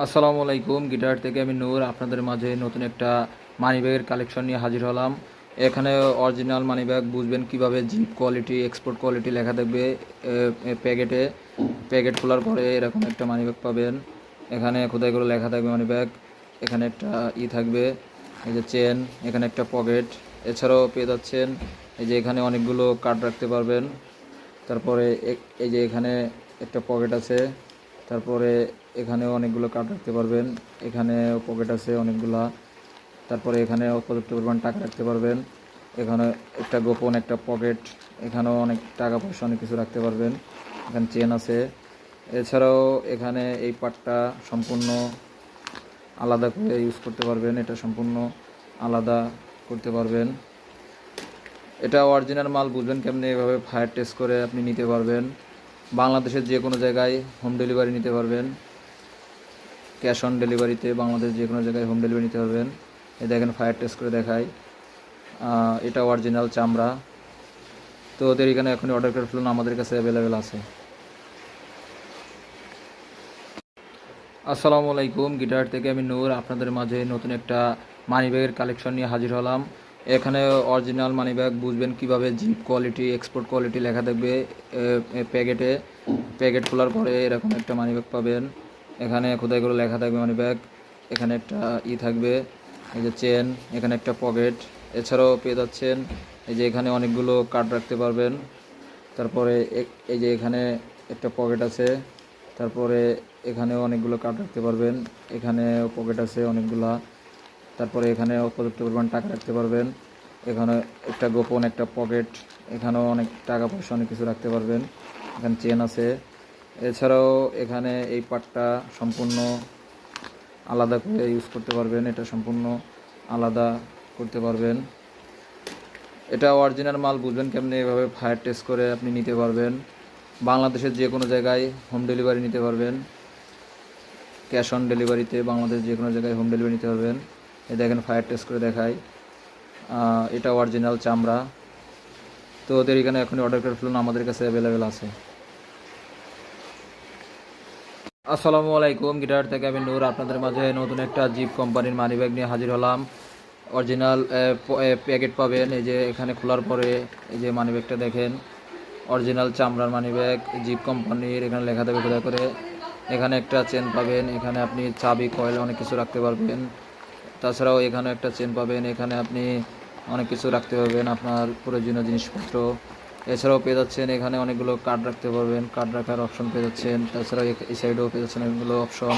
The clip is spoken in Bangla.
আসসালামু আলাইকুম। গিটার থেকে আমি নূর আপনাদের মাঝে নতুন একটা মানিব্যাগের কালেকশন নিয়ে হাজির হলাম। এখানে অরিজিনাল মানিব্যাগ বুঝবেন কিভাবে, জিপ কোয়ালিটি, এক্সপোর্ট কোয়ালিটি লেখা থাকবে প্যাকেটে। প্যাকেট খোলার পরে এরকম একটা মানিব্যাগ পাবেন। এখানে খোদাই করে লেখা থাকবে মানিব্যাগ। এখানে একটা থাকবে, এই যে চেন, এখানে একটা পকেট। এছাড়াও পেয়ে যাচ্ছেন এই যে এখানে অনেকগুলো কার্ড রাখতে পারবেন। তারপরে এই যে এখানে একটা পকেট আছে। তারপরে এখানেও অনেকগুলো কার্ড রাখতে পারবেন। এখানেও পকেট আছে অনেকগুলা। তারপরে এখানে পর্যাপ্ত পরিমাণ টাকা রাখতে পারবেন। এখানে একটা গোপন একটা পকেট, এখানেও অনেক টাকা পয়সা অনেক কিছু রাখতে পারবেন। এখানে চেন আছে। এছাড়াও এখানে এই পার্টটা সম্পূর্ণ আলাদা করে ইউজ করতে পারবেন, এটা সম্পূর্ণ আলাদা করতে পারবেন। এটা অরিজিনাল মাল বুঝবেন কেমনে, এভাবে ফায়ার টেস্ট করে আপনি নিতে পারবেন। বাংলাদেশের যে কোনো জায়গায় হোম ডেলিভারি নিতে পারবেন। ক্যাশ অন ডেলিভারিতে বাংলাদেশ যে কোনো জায়গায় হোম ডেলিভারি নিতে পারবেন। এই দেখেন ফায়ার টেস্ট করে দেখায়, এটা অরিজিনাল চামড়া। তো ওদের এখানে এখনই অর্ডার করে ফেলুন, আমাদের কাছে অ্যাভেলেবেল আছে। আসসালামু আলাইকুম। গিটার থেকে আমি নূর আপনাদের মাঝে নতুন একটা মানিব্যাগের কালেকশন নিয়ে হাজির হলাম। এখানে অরিজিনাল মানিব্যাগ বুঝবেন কিভাবে, জিপ কোয়ালিটি, এক্সপোর্ট কোয়ালিটি লেখা থাকবে প্যাকেটে। প্যাকেট খোলার পরে এরকম একটা মানিব্যাগ পাবেন। এখানে খোদাই করে লেখা থাকবে মানিব্যাগ। এখানে একটা থাকবে, এই যে চেন, এখানে একটা পকেট। এছাড়াও পেয়ে যাচ্ছেন এই যে এখানে অনেকগুলো কার্ড রাখতে পারবেন। তারপরে এই যে এখানে একটা পকেট আছে। তারপরে এখানেও অনেকগুলো কার্ড রাখতে পারবেন। এখানেও পকেট আছে অনেকগুলা। তারপরে এখানেও পর্যাপ্ত পরিমাণ টাকা রাখতে পারবেন। এখানে একটা গোপন একটা পকেট, এখানেও অনেক টাকা পয়সা অনেক কিছু রাখতে পারবেন। এখানে চেন আছে। এছাড়াও এখানে এই পার্টটা সম্পূর্ণ আলাদা করে ইউজ করতে পারবেন, এটা সম্পূর্ণ আলাদা করতে পারবেন। এটা অরিজিনাল মাল বুঝবেন কেমনে, এভাবে ফায়ার টেস্ট করে আপনি নিতে পারবেন। বাংলাদেশের যে কোনো জায়গায় হোম ডেলিভারি নিতে পারবেন। ক্যাশ অন ডেলিভারিতে বাংলাদেশ যে কোনো জায়গায় হোম ডেলিভারি নিতে পারবেন। এই দেখেন ফায়ার টেস্ট করে দেখায়, এটা অরিজিনাল চামড়া। তো ওদের এখানে এখনই অর্ডার করে ফেলুন, আমাদের কাছে অ্যাভেলেবেল আছে। আসসালামু আলাইকুম। গিটার থেকে আমি নূর আপনাদের মাঝে নতুন একটা জিপ কোম্পানির মানিব্যাগ নিয়ে হাজির হলাম। অরিজিনাল প্যাকেট পাবেন। এই যে এখানে খোলার পরে এই যে মানিব্যাগটা দেখেন, অরিজিনাল চামড়ার মানিব্যাগ, জিপ কোম্পানির। এখানে লেখা থাকবে খোদা করে। এখানে একটা চেন পাবেন, এখানে আপনি চাবি, কয়েল অনেক কিছু রাখতে পারবেন। তাছাড়াও এখানে একটা চেন পাবেন, এখানে আপনি অনেক কিছু রাখতে পারবেন আপনার প্রয়োজনীয় জিনিসপত্র। এছাড়াও পেয়ে যাচ্ছেন এখানে অনেকগুলো কার্ড রাখতে পারবেন, কার্ড রাখার অপশন পেয়ে যাচ্ছেন। তাছাড়াও এই সাইডেও পেয়ে যাচ্ছেন অনেকগুলো অপশন।